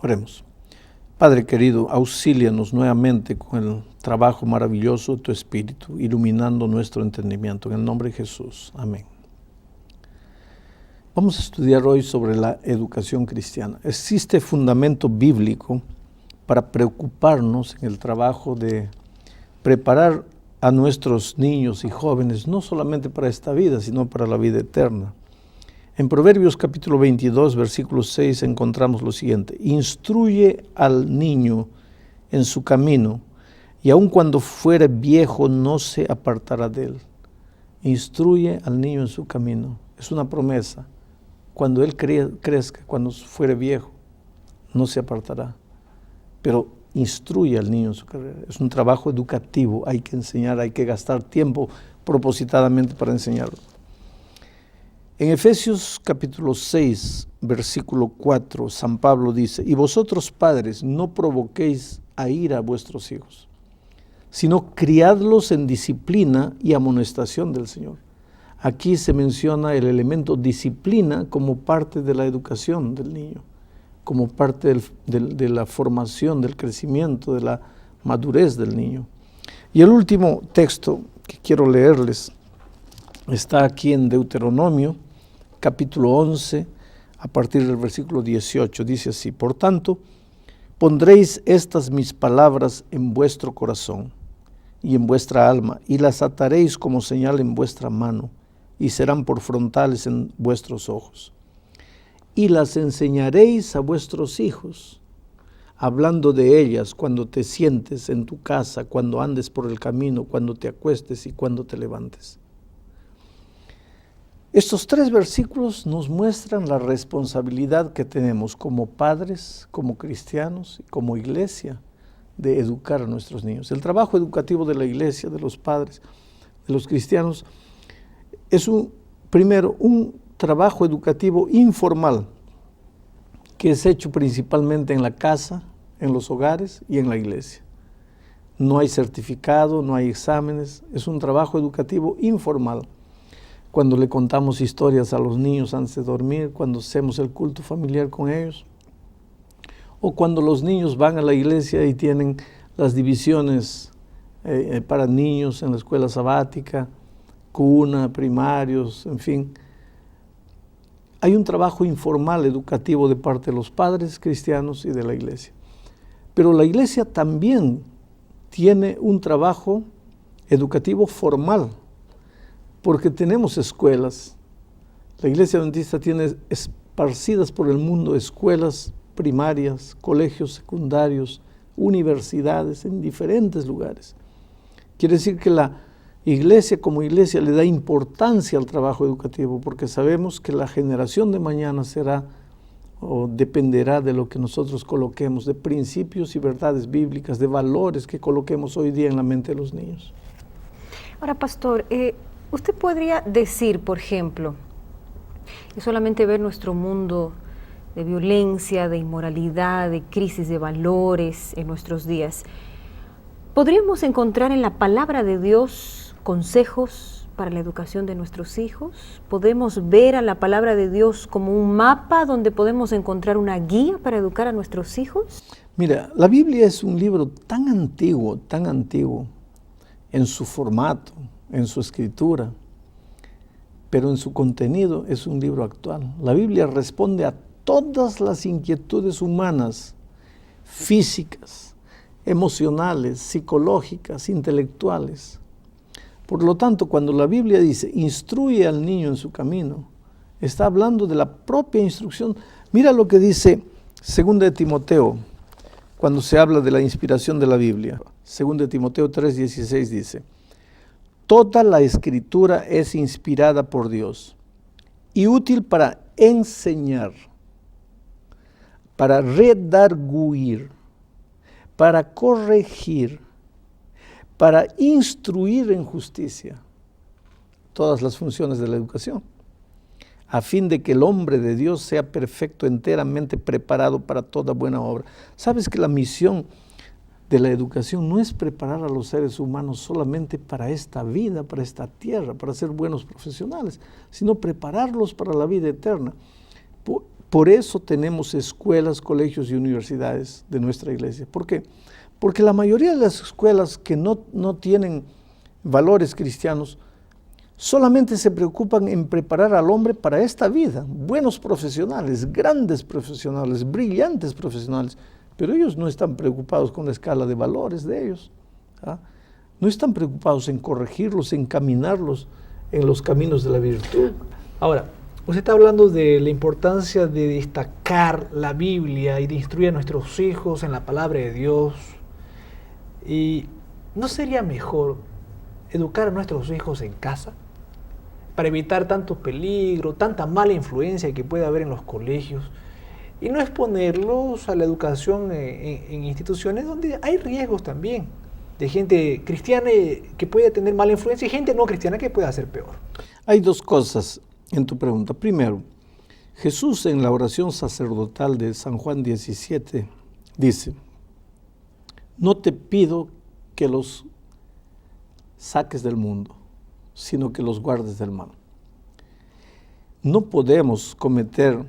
Oremos. Padre querido, auxílianos nuevamente con el trabajo maravilloso de tu Espíritu, iluminando nuestro entendimiento. En el nombre de Jesús. Amén. Vamos a estudiar hoy sobre la educación cristiana. Existe fundamento bíblico para preocuparnos en el trabajo de preparar a nuestros niños y jóvenes, no solamente para esta vida, sino para la vida eterna. En Proverbios capítulo 22, versículo 6, encontramos lo siguiente: instruye al niño en su camino, y aun cuando fuere viejo no se apartará de él. Instruye al niño en su camino. Es una promesa. Cuando él crezca, cuando fuere viejo, no se apartará. Pero instruye al niño en su carrera. Es un trabajo educativo. Hay que enseñar, hay que gastar tiempo propositadamente para enseñarlo. En Efesios capítulo 6, versículo 4, San Pablo dice: y vosotros padres, no provoquéis a ira a vuestros hijos, sino criadlos en disciplina y amonestación del Señor. Aquí se menciona el elemento disciplina como parte de la educación del niño, como parte de la formación, del crecimiento, de la madurez del niño. Y el último texto que quiero leerles está aquí en Deuteronomio, capítulo 11, a partir del versículo 18. Dice así: por tanto, pondréis estas mis palabras en vuestro corazón y en vuestra alma, y las ataréis como señal en vuestra mano, y serán por frontales en vuestros ojos. Y las enseñaréis a vuestros hijos, hablando de ellas cuando te sientes en tu casa, cuando andes por el camino, cuando te acuestes y cuando te levantes. Estos tres versículos nos muestran la responsabilidad que tenemos como padres, como cristianos y como iglesia de educar a nuestros niños. El trabajo educativo de la iglesia, de los padres, de los cristianos, es primero un trabajo educativo informal que es hecho principalmente en la casa, en los hogares y en la iglesia. No hay certificado, no hay exámenes, es un trabajo educativo informal. Cuando le contamos historias a los niños antes de dormir, cuando hacemos el culto familiar con ellos, o cuando los niños van a la iglesia y tienen las divisiones para niños en la escuela sabática, cuna, primarios, en fin. Hay un trabajo informal educativo de parte de los padres cristianos y de la iglesia. Pero la iglesia también tiene un trabajo educativo formal, porque tenemos escuelas. La iglesia adventista tiene esparcidas por el mundo escuelas primarias, colegios secundarios, universidades en diferentes lugares. Quiere decir que la iglesia como iglesia le da importancia al trabajo educativo, porque sabemos que la generación de mañana será o dependerá de lo que nosotros coloquemos, de principios y verdades bíblicas, de valores que coloquemos hoy día en la mente de los niños. Ahora, pastor, usted podría decir, por ejemplo, que solamente ver nuestro mundo de violencia, de inmoralidad, de crisis de valores en nuestros días, ¿podríamos encontrar en la palabra de Dios consejos para la educación de nuestros hijos? ¿Podemos ver a la palabra de Dios como un mapa donde podemos encontrar una guía para educar a nuestros hijos? Mira, la Biblia es un libro tan antiguo en su formato, en su escritura, pero en su contenido es un libro actual. La Biblia responde a todas las inquietudes humanas, físicas, emocionales, psicológicas, intelectuales. Por lo tanto, cuando la Biblia dice, instruye al niño en su camino, está hablando de la propia instrucción. Mira lo que dice 2 de Timoteo, cuando se habla de la inspiración de la Biblia. 2 de Timoteo 3:16 dice: toda la escritura es inspirada por Dios y útil para enseñar, para redarguir, para corregir, para instruir en justicia, todas las funciones de la educación, a fin de que el hombre de Dios sea perfecto, enteramente preparado para toda buena obra. ¿Sabes que la misión de la educación no es preparar a los seres humanos solamente para esta vida, para esta tierra, para ser buenos profesionales, sino prepararlos para la vida eterna? Por eso tenemos escuelas, colegios y universidades de nuestra iglesia. ¿Por qué? Porque la mayoría de las escuelas que no tienen valores cristianos solamente se preocupan en preparar al hombre para esta vida. Buenos profesionales, grandes profesionales, brillantes profesionales, pero ellos no están preocupados con la escala de valores de ellos. ¿Ah? No están preocupados en corregirlos, en encaminarlos en los caminos de la virtud. Ahora, usted está hablando de la importancia de destacar la Biblia y de instruir a nuestros hijos en la palabra de Dios. ¿Y no sería mejor educar a nuestros hijos en casa para evitar tanto peligro, tanta mala influencia que puede haber en los colegios y no exponerlos a la educación en instituciones donde hay riesgos también de gente cristiana que puede tener mala influencia y gente no cristiana que puede hacer peor? Hay dos cosas en tu pregunta. Primero, Jesús en la oración sacerdotal de San Juan 17 dice: no te pido que los saques del mundo, sino que los guardes del mal. No podemos cometer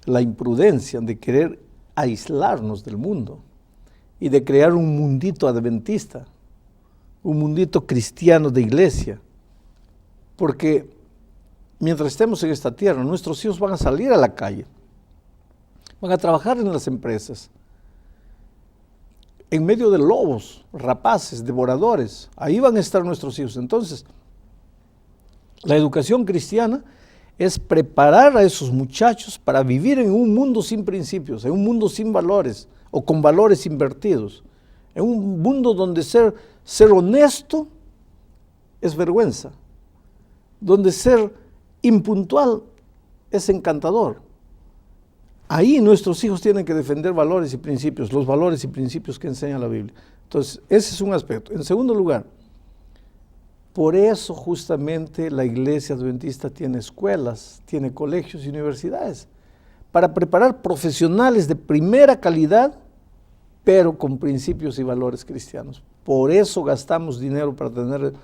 la imprudencia de querer aislarnos del mundo y de crear un mundito adventista, un mundito cristiano de iglesia, porque mientras estemos en esta tierra, nuestros hijos van a salir a la calle, van a trabajar en las empresas, en medio de lobos, rapaces, devoradores. Ahí van a estar nuestros hijos. Entonces, la educación cristiana es preparar a esos muchachos para vivir en un mundo sin principios, en un mundo sin valores o con valores invertidos, en un mundo donde ser honesto es vergüenza, donde ser impuntual es encantador. Ahí nuestros hijos tienen que defender valores y principios, los valores y principios que enseña la Biblia. Entonces, ese es un aspecto. En segundo lugar, por eso justamente la iglesia adventista tiene escuelas, tiene colegios y universidades, para preparar profesionales de primera calidad, pero con principios y valores cristianos. Por eso gastamos dinero para tener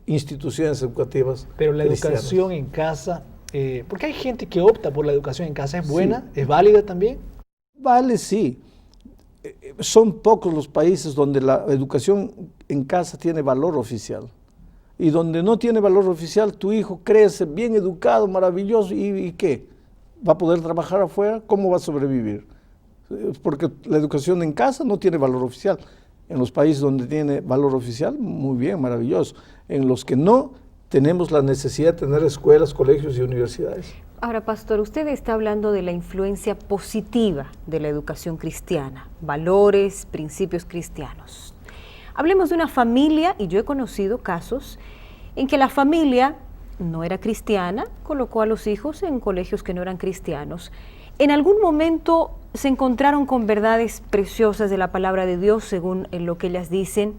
instituciones educativas. Pero la cristianas. educación en casa, porque hay gente que opta por la educación en casa, ¿es buena? Sí. ¿Es válida también? Vale, sí. Son pocos los países donde la educación en casa tiene valor oficial. Y donde no tiene valor oficial, tu hijo crece bien educado, maravilloso, ¿y qué? ¿Va a poder trabajar afuera? ¿Cómo va a sobrevivir? Porque la educación en casa no tiene valor oficial. En los países donde tiene valor oficial, muy bien, maravilloso. En los que no, tenemos la necesidad de tener escuelas, colegios y universidades. Ahora, pastor, usted está hablando de la influencia positiva de la educación cristiana, valores, principios cristianos. Hablemos de una familia, y yo he conocido casos en que la familia no era cristiana, colocó a los hijos en colegios que no eran cristianos. En algún momento se encontraron con verdades preciosas de la palabra de Dios, según lo que ellas dicen.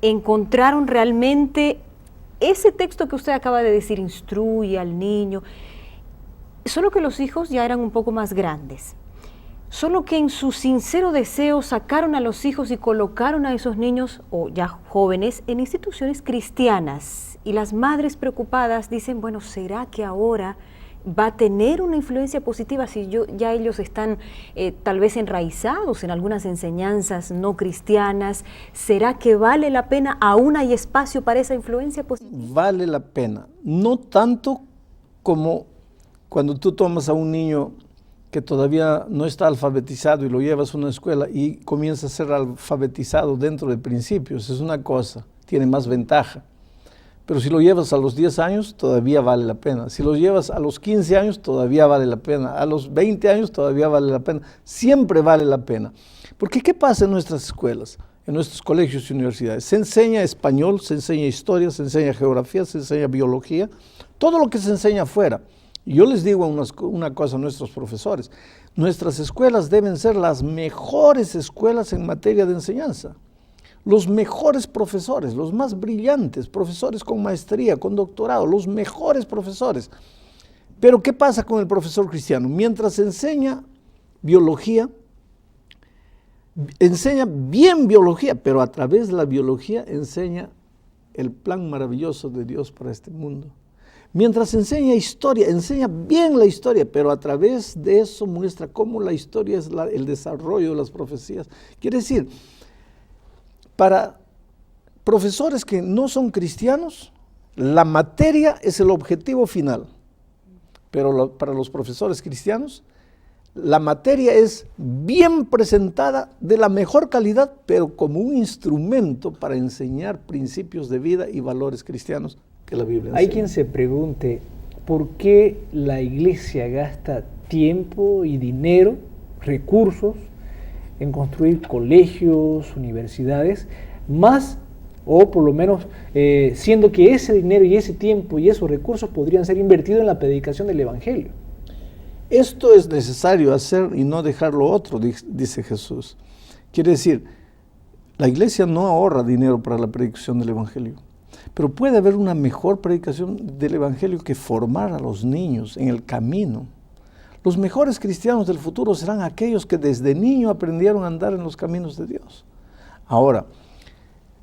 Encontraron realmente ese texto que usted acaba de decir, instruye al niño, solo que los hijos ya eran un poco más grandes. Solo que en su sincero deseo sacaron a los hijos y colocaron a esos niños, o ya jóvenes, en instituciones cristianas. Y las madres preocupadas dicen, bueno, ¿será que ahora va a tener una influencia positiva si ya ellos están tal vez enraizados en algunas enseñanzas no cristianas? ¿Será que vale la pena? ¿Aún hay espacio para esa influencia positiva? Vale la pena, no tanto como cuando tú tomas a un niño que todavía no está alfabetizado y lo llevas a una escuela y comienza a ser alfabetizado dentro de principios, es una cosa, tiene más ventaja. Pero si lo llevas a los 10 años, todavía vale la pena. Si lo llevas a los 15 años, todavía vale la pena. A los 20 años, todavía vale la pena. Siempre vale la pena. Porque ¿qué pasa en nuestras escuelas, en nuestros colegios y universidades? Se enseña español, se enseña historia, se enseña geografía, se enseña biología, todo lo que se enseña afuera. Y yo les digo una cosa a nuestros profesores, nuestras escuelas deben ser las mejores escuelas en materia de enseñanza. Los mejores profesores, los más brillantes, profesores con maestría, con doctorado, los mejores profesores. Pero ¿qué pasa con el profesor cristiano? Mientras enseña biología, enseña bien biología, pero a través de la biología enseña el plan maravilloso de Dios para este mundo. Mientras enseña historia, enseña bien la historia, pero a través de eso muestra cómo la historia es el desarrollo de las profecías. Quiere decir, para profesores que no son cristianos, la materia es el objetivo final, pero para los profesores cristianos, la materia es bien presentada, de la mejor calidad, pero como un instrumento para enseñar principios de vida y valores cristianos que la Biblia enseña. Hay quien se pregunte, ¿por qué la iglesia gasta tiempo y dinero, recursos, en construir colegios, universidades, más, o por lo menos, siendo que ese dinero y ese tiempo y esos recursos podrían ser invertidos en la predicación del Evangelio? Esto es necesario hacer y no dejar lo otro, dice Jesús. Quiere decir, la iglesia no ahorra dinero para la predicación del Evangelio, pero puede haber una mejor predicación del Evangelio que formar a los niños en el camino. Los mejores cristianos del futuro serán aquellos que desde niño aprendieron a andar en los caminos de Dios. Ahora,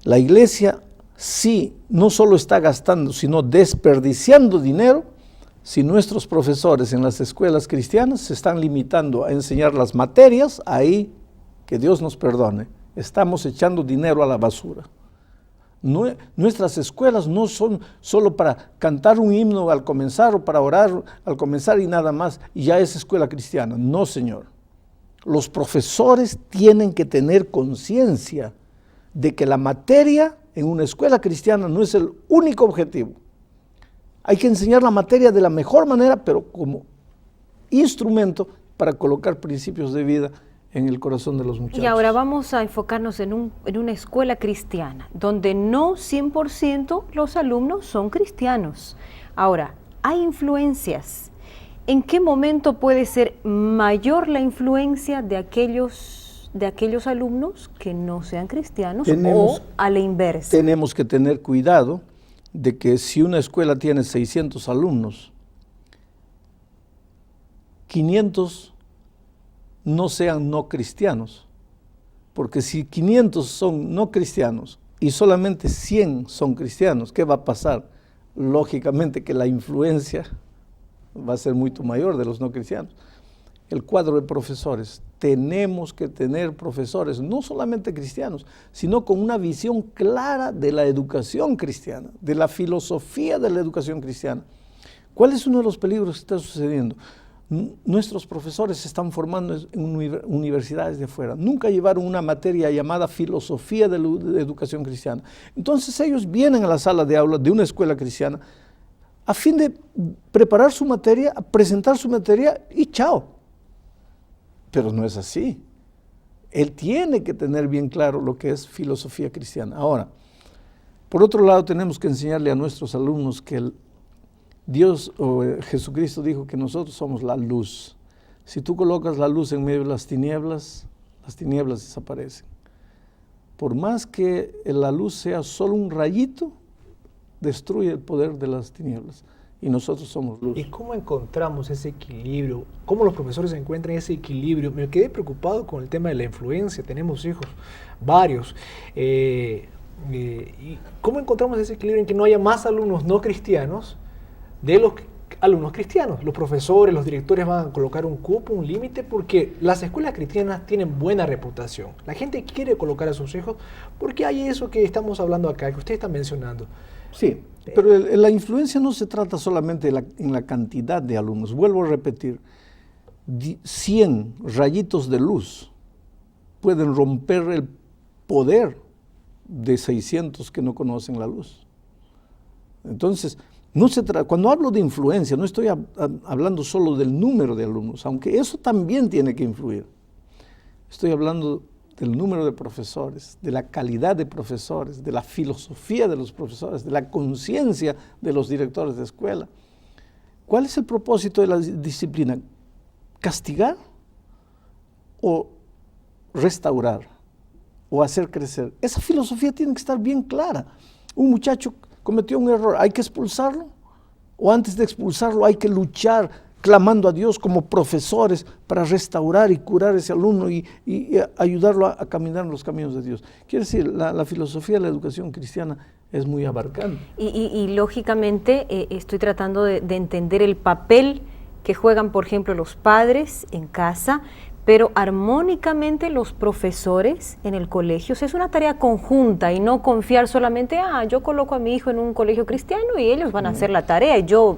la iglesia sí, no solo está gastando, sino desperdiciando dinero si nuestros profesores en las escuelas cristianas se están limitando a enseñar las materias. Ahí, que Dios nos perdone, estamos echando dinero a la basura. Nuestras escuelas no son solo para cantar un himno al comenzar o para orar al comenzar y nada más, y ya es escuela cristiana. No, Señor. Los profesores tienen que tener conciencia de que la materia en una escuela cristiana no es el único objetivo. Hay que enseñar la materia de la mejor manera, pero como instrumento para colocar principios de vida en el corazón de los muchachos. Y ahora vamos a enfocarnos en una escuela cristiana, donde no 100% los alumnos son cristianos. Ahora, hay influencias. ¿En qué momento puede ser mayor la influencia de aquellos alumnos que no sean cristianos o a la inversa? Tenemos que tener cuidado de que si una escuela tiene 600 alumnos, 500 no sean no cristianos, porque si 500 son no cristianos y solamente 100 son cristianos, ¿qué va a pasar? Lógicamente que la influencia va a ser mucho mayor de los no cristianos. El cuadro de profesores, tenemos que tener profesores no solamente cristianos, sino con una visión clara de la educación cristiana, de la filosofía de la educación cristiana. ¿Cuál es uno de los peligros que está sucediendo? Nuestros profesores se están formando en universidades de afuera. Nunca llevaron una materia llamada filosofía de la educación cristiana. Entonces ellos vienen a la sala de aula de una escuela cristiana a fin de preparar su materia, a presentar su materia y chao. Pero no es así. Él tiene que tener bien claro lo que es filosofía cristiana. Ahora, por otro lado, tenemos que enseñarle a nuestros alumnos que Dios o Jesucristo dijo que nosotros somos la luz. Si tú colocas la luz en medio de las tinieblas desaparecen. Por más que la luz sea solo un rayito, destruye el poder de las tinieblas. Y nosotros somos luz. ¿Y cómo encontramos ese equilibrio? ¿Cómo los profesores encuentran ese equilibrio? Me quedé preocupado con el tema de la influencia. Tenemos hijos, varios. ¿Y cómo encontramos ese equilibrio en que no haya más alumnos no cristianos de los alumnos cristianos? Los profesores, los directores van a colocar un cupo, un límite, porque las escuelas cristianas tienen buena reputación. La gente quiere colocar a sus hijos porque hay eso que estamos hablando acá, que usted está mencionando. Sí, pero la influencia no se trata solamente en la cantidad de alumnos. Vuelvo a repetir, 100 rayitos de luz pueden romper el poder de 600 que no conocen la luz. Entonces, cuando hablo de influencia, no estoy hablando solo del número de alumnos, aunque eso también tiene que influir. Estoy hablando del número de profesores, de la calidad de profesores, de la filosofía de los profesores, de la conciencia de los directores de escuela. ¿Cuál es el propósito de la disciplina? ¿Castigar o restaurar o hacer crecer? Esa filosofía tiene que estar bien clara. Un muchacho cometió un error, ¿hay que expulsarlo? ¿O antes de expulsarlo hay que luchar clamando a Dios como profesores para restaurar y curar a ese alumno y ayudarlo a caminar en los caminos de Dios. Quiere decir, la filosofía de la educación cristiana es muy abarcante. Y lógicamente estoy tratando de entender el papel que juegan, por ejemplo, los padres en casa, pero armónicamente los profesores en el colegio. O sea, es una tarea conjunta y no confiar solamente, yo coloco a mi hijo en un colegio cristiano y ellos van a hacer la tarea y yo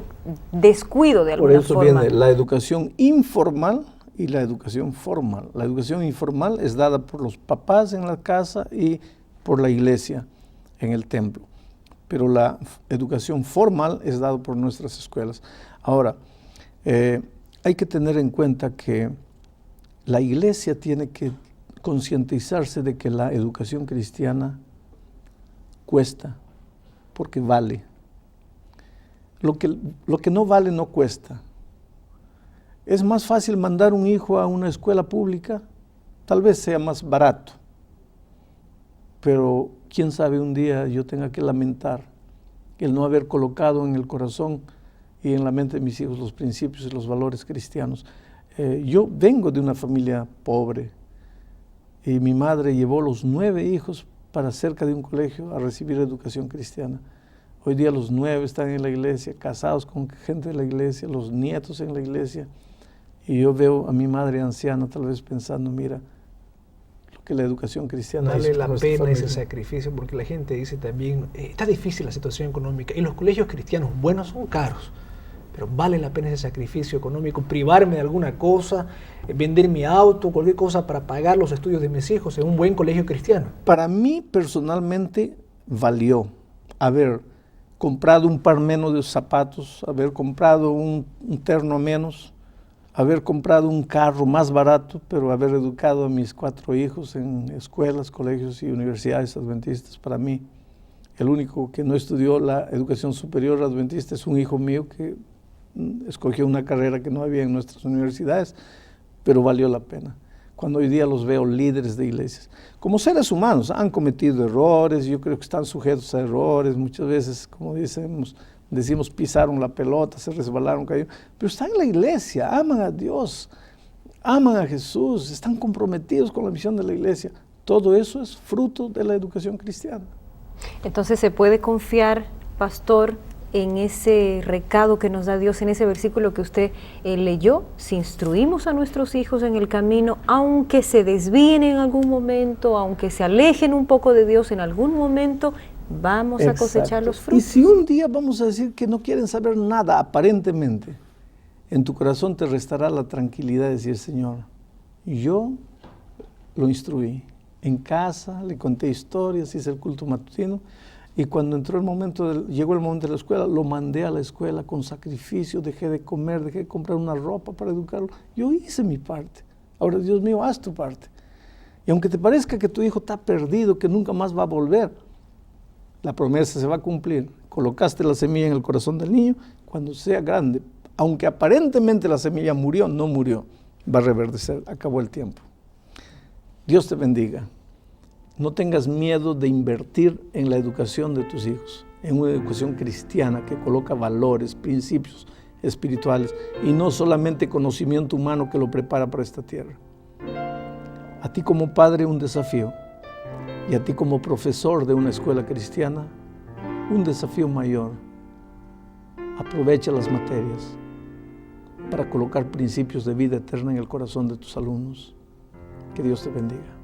descuido de alguna forma. Por eso viene la educación informal y la educación formal. La educación informal es dada por los papás en la casa y por la iglesia en el templo, pero la educación formal es dada por nuestras escuelas. Ahora, hay que tener en cuenta que la iglesia tiene que concientizarse de que la educación cristiana cuesta, porque vale. Lo que no vale no cuesta. Es más fácil mandar un hijo a una escuela pública, tal vez sea más barato, pero quién sabe un día yo tenga que lamentar el no haber colocado en el corazón y en la mente de mis hijos los principios y los valores cristianos. Yo vengo de una familia pobre y mi madre llevó los 9 hijos para cerca de un colegio a recibir educación cristiana. Hoy día los 9 están en la iglesia, casados con gente de la iglesia, los nietos en la iglesia. Y yo veo a mi madre anciana tal vez pensando, mira, lo que la educación cristiana vale hizo la por esta pena familia. ese sacrificio, porque la gente dice también, está difícil la situación económica y los colegios cristianos buenos son caros. Pero vale la pena ese sacrificio económico, privarme de alguna cosa, vender mi auto, cualquier cosa para pagar los estudios de mis hijos en un buen colegio cristiano. Para mí personalmente valió haber comprado un par menos de zapatos, haber comprado un terno menos, haber comprado un carro más barato, pero haber educado a mis 4 hijos en escuelas, colegios y universidades adventistas. Para mí, el único que no estudió la educación superior adventista es un hijo mío que escogió una carrera que no había en nuestras universidades, pero valió la pena. Cuando hoy día los veo líderes de iglesias, como seres humanos, han cometido errores, yo creo que están sujetos a errores, muchas veces, como decimos, pisaron la pelota, se resbalaron, cayeron, pero están en la iglesia, aman a Dios, aman a Jesús, están comprometidos con la misión de la iglesia. Todo eso es fruto de la educación cristiana. Entonces se puede confiar, pastor, en ese recado que nos da Dios, en ese versículo que usted leyó. Si instruimos a nuestros hijos en el camino, aunque se desvíen en algún momento, aunque se alejen un poco de Dios en algún momento, vamos a cosechar los frutos. Y si un día vamos a decir que no quieren saber nada, aparentemente, en tu corazón te restará la tranquilidad de decir, Señor, yo lo instruí. En casa, le conté historias, hice el culto matutino, y cuando llegó el momento de la escuela, lo mandé a la escuela con sacrificio, dejé de comer, dejé de comprar una ropa para educarlo. Yo hice mi parte. Ahora, Dios mío, haz tu parte. Y aunque te parezca que tu hijo está perdido, que nunca más va a volver, la promesa se va a cumplir. Colocaste la semilla en el corazón del niño, cuando sea grande, aunque aparentemente la semilla murió, no murió, va a reverdecer, acabó el tiempo. Dios te bendiga. No tengas miedo de invertir en la educación de tus hijos, en una educación cristiana que coloca valores, principios espirituales y no solamente conocimiento humano que lo prepara para esta tierra. A ti como padre un desafío y a ti como profesor de una escuela cristiana un desafío mayor. Aprovecha las materias para colocar principios de vida eterna en el corazón de tus alumnos. Que Dios te bendiga.